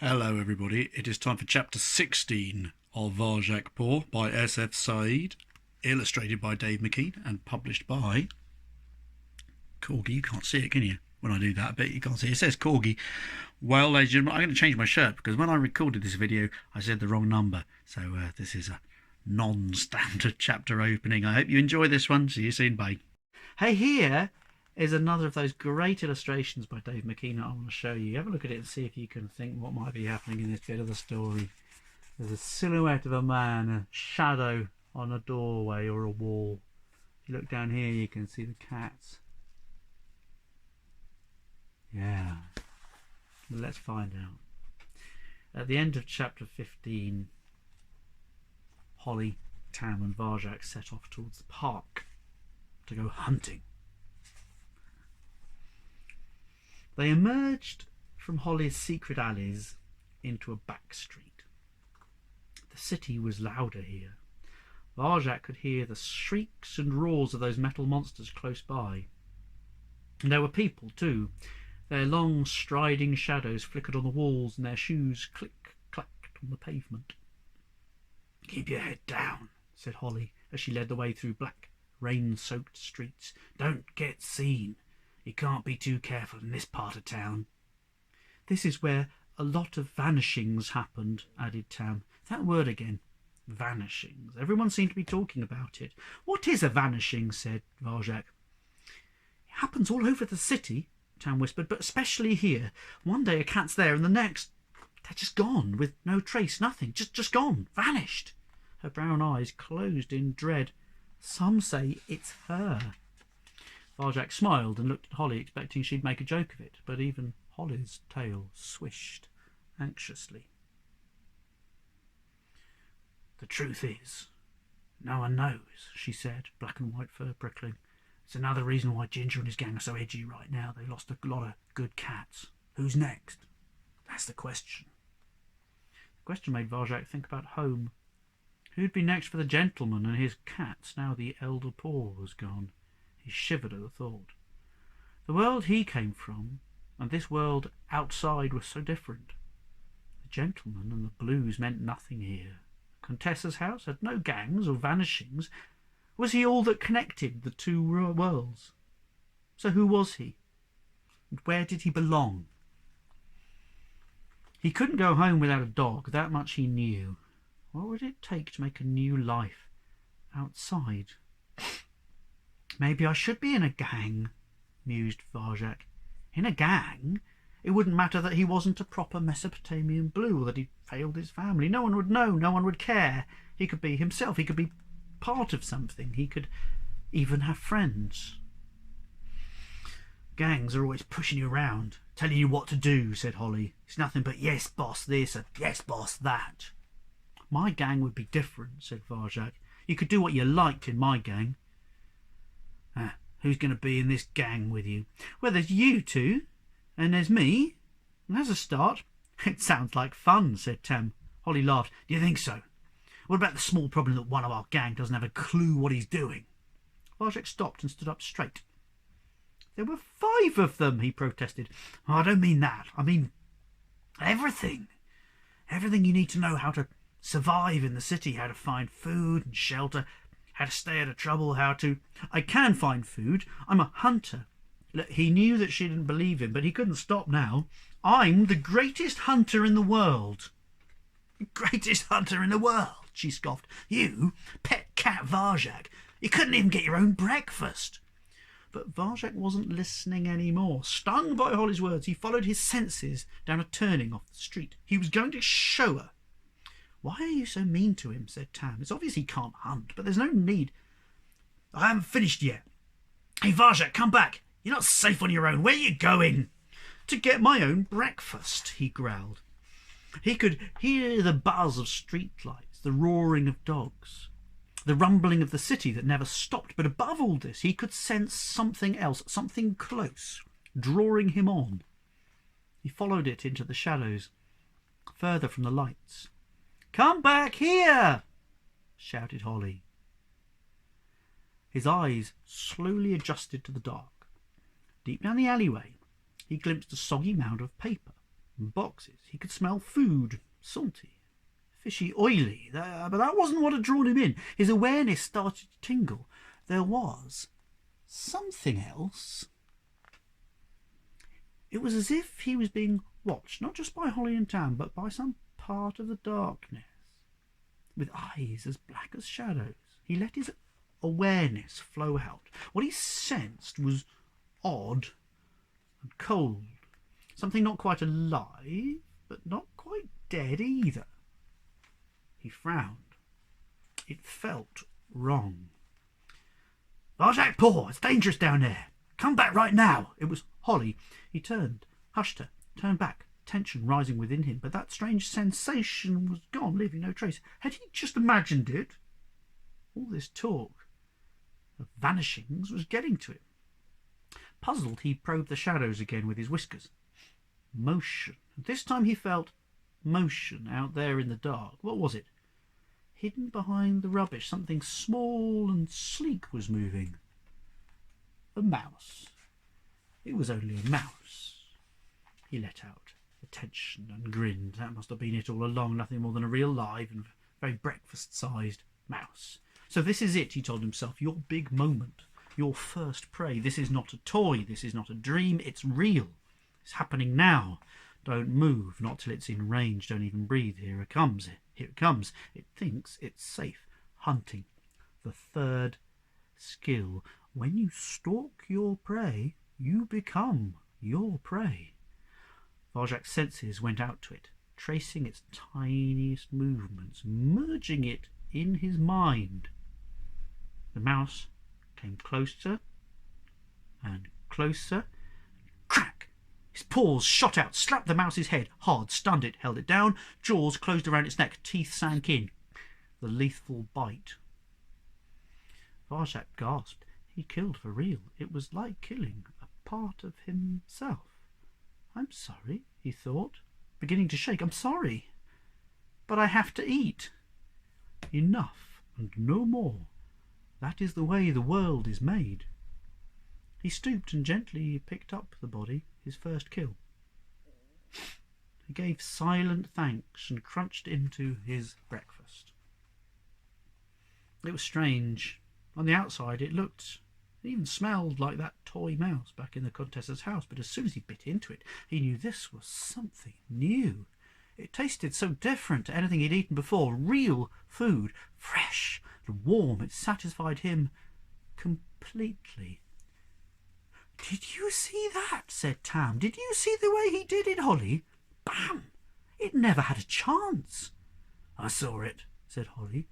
Hello everybody, it is time for chapter 16 of Varjak Paw by S.F. Said, illustrated by Dave McKean and published by Corgi. You can't see it, can you? When I do that, I bet you can't see it. It says Corgi. Well, ladies and gentlemen, I'm going to change my shirt because when I recorded this video, I said the wrong number. So this is a non-standard chapter opening. I hope you enjoy this one. See you soon, bye. Hey, here is another of those great illustrations by Dave McKean that I want to show you. Have a look at it and see if you can think what might be happening in this bit of the story. There's a silhouette of a man, a shadow on a doorway or a wall. If you look down here, you can see the cats. Yeah. But let's find out. At the end of chapter 15, Holly, Tam and Varjak set off towards the park to go hunting. They emerged from Holly's secret alleys into a back street. The city was louder here. Varjak could hear the shrieks and roars of those metal monsters close by. And there were people too. Their long striding shadows flickered on the walls and their shoes click-clacked on the pavement. "Keep your head down," said Holly as she led the way through black, rain-soaked streets. "Don't get seen. You can't be too careful in this part of town." "This is where a lot of vanishings happened," added Tam. That word again, vanishings. Everyone seemed to be talking about it. "What is a vanishing?" said Varjak. "It happens all over the city," Tam whispered, "but especially here. One day a cat's there and the next they're just gone, with no trace, nothing, just gone, vanished." Her brown eyes closed in dread. "Some say it's her." Varjak smiled and looked at Holly, expecting she'd make a joke of it, but even Holly's tail swished anxiously. "The truth is, no one knows," she said, black and white fur prickling. "It's another reason why Ginger and his gang are so edgy right now. They lost a lot of good cats. Who's next? That's the question." The question made Varjak think about home. Who'd be next for the gentleman and his cats now the elder Paw was gone? He shivered at the thought. The world he came from and this world outside was so different. The gentleman and the blues meant nothing here. Contessa's house had no gangs or vanishings. Was he all that connected the two worlds? So who was he? And where did he belong? He couldn't go home without a dog, that much he knew. What would it take to make a new life outside? "Maybe I should be in a gang," mused Varjak. In a gang? It wouldn't matter that he wasn't a proper Mesopotamian blue or that he'd failed his family. No one would know, no one would care. He could be himself, he could be part of something, he could even have friends. "Gangs are always pushing you around, telling you what to do," said Holly. "It's nothing but yes, boss this and yes, boss that." "My gang would be different," said Varjak. "You could do what you liked in my gang." "Who's going to be in this gang with you?" "Well, there's you two, and there's me. And that's a start." "It sounds like fun," said Tam. Holly laughed. "Do you think so? What about the small problem that one of our gang doesn't have a clue what he's doing?" Varjak stopped and stood up straight. "There were 5 of them," he protested. "Oh, I don't mean that. I mean everything. Everything you need to know how to survive in the city, how to find food and shelter, how to stay out of trouble, how to—" "I can find food. I'm a hunter." He knew that she didn't believe him, but he couldn't stop now. "I'm the greatest hunter in the world." "The greatest hunter in the world," she scoffed. "You, pet cat Varjak, you couldn't even get your own breakfast." But Varjak wasn't listening anymore. Stung by Holly's words, he followed his senses down a turning off the street. He was going to show her. "Why are you so mean to him?" said Tam. "It's obvious he can't hunt, but there's no need." "I haven't finished yet. Hey, Varjak, come back. You're not safe on your own. Where are you going?" "To get my own breakfast," he growled. He could hear the buzz of street lights, the roaring of dogs, the rumbling of the city that never stopped. But above all this, he could sense something else, something close, drawing him on. He followed it into the shadows, further from the lights. "Come back here!" shouted Holly. His eyes slowly adjusted to the dark. Deep down the alleyway, he glimpsed a soggy mound of paper, and boxes. He could smell food, salty, fishy, oily, but that wasn't what had drawn him in. His awareness started to tingle. There was something else. It was as if he was being watched, not just by Holly and Tam, but by some part of the darkness, with eyes as black as shadows. He let his awareness flow out. What he sensed was odd and cold, something not quite alive, but not quite dead either. He frowned. It felt wrong. "Varjak Paw, it's dangerous down there. Come back right now." It was Holly. He turned, hushed her, turned back, tension rising within him, but that strange sensation was gone, leaving no trace. Had he just imagined it? All this talk of vanishings was getting to him. Puzzled, he probed the shadows again with his whiskers. Motion. This time he felt motion out there in the dark. What was it? Hidden behind the rubbish, something small and sleek was moving. A mouse. It was only a mouse. He let out the tension and grinned. That must have been it all along, nothing more than a real live and very breakfast-sized mouse. So this is it, he told himself, your big moment, your first prey. This is not a toy, this is not a dream, it's real. It's happening now. Don't move, not till it's in range, don't even breathe. Here it comes, here it comes. It thinks it's safe. Hunting. The third skill. When you stalk your prey, you become your prey. Varjak's senses went out to it, tracing its tiniest movements, merging it in his mind. The mouse came closer and closer. Crack! His paws shot out, slapped the mouse's head hard, stunned it, held it down. Jaws closed around its neck, teeth sank in. The lethal bite. Varjak gasped. He killed for real. It was like killing a part of himself. "I'm sorry," he thought, beginning to shake. "I'm sorry, but I have to eat. Enough and no more. That is the way the world is made." He stooped and gently picked up the body, his first kill. He gave silent thanks and crunched into his breakfast. It was strange. On the outside it looked, it even smelled like that toy mouse back in the Contessa's house, but as soon as he bit into it, he knew this was something new. It tasted so different to anything he'd eaten before. Real food, fresh and warm. It satisfied him completely. "Did you see that?" said Tam. "Did you see the way he did it, Holly? Bam! It never had a chance." "I saw it," said Holly.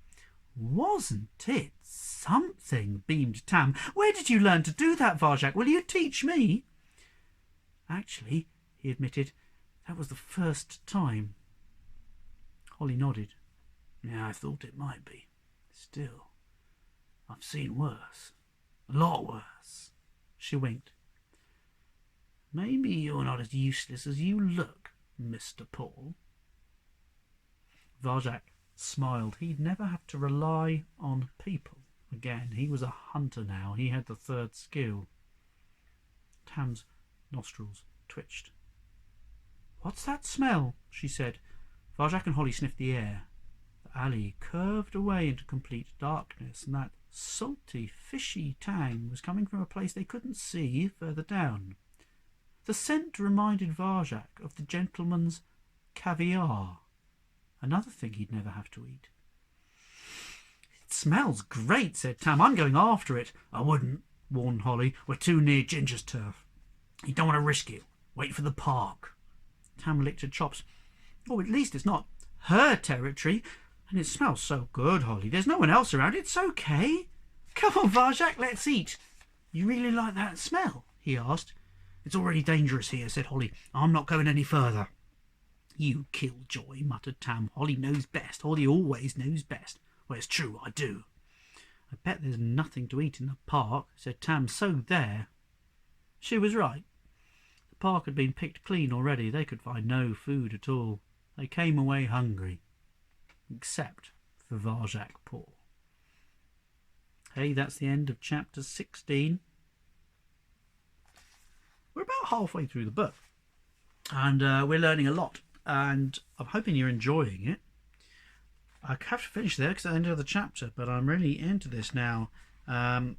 "Wasn't it something?" beamed Tam. "Where did you learn to do that, Varjak? Will you teach me?" "Actually," he admitted, "that was the first time." Holly nodded. "Yeah, I thought it might be. Still, I've seen worse. A lot worse." She winked. "Maybe you're not as useless as you look, Mr. Paul." Varjak smiled. He'd never have to rely on people again. He was a hunter now. He had the third skill. Tam's nostrils twitched. "What's that smell?" she said. Varjak and Holly sniffed the air. The alley curved away into complete darkness, and that salty, fishy tang was coming from a place they couldn't see further down. The scent reminded Varjak of the gentleman's caviar, another thing he'd never have to eat. "It smells great," said Tam. "I'm going after it." "I wouldn't," warned Holly. "We're too near Ginger's turf. You don't want to risk it. Wait for the park." Tam licked her chops. "Oh, at least it's not her territory. And it smells so good, Holly. There's no one else around. It's okay. Come on, Varjak, let's eat." "You really like that smell?" he asked. "It's already dangerous here," said Holly. "I'm not going any further." "You killjoy," muttered Tam. "Holly knows best. Holly always knows best." "Well, it's true, I do." "I bet there's nothing to eat in the park," said Tam. "So there." She was right. The park had been picked clean already. They could find no food at all. They came away hungry. Except for Varjak Paw. Hey, that's the end of chapter 16. We're about halfway through the book. and we're learning a lot, and I'm hoping you're enjoying it. I have to finish there because it's the end of the chapter, but I'm really into this now. And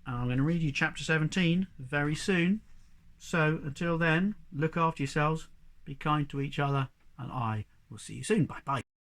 I'm going to read you chapter 17 very soon. So until then, look after yourselves, be kind to each other, and I will see you soon. Bye bye.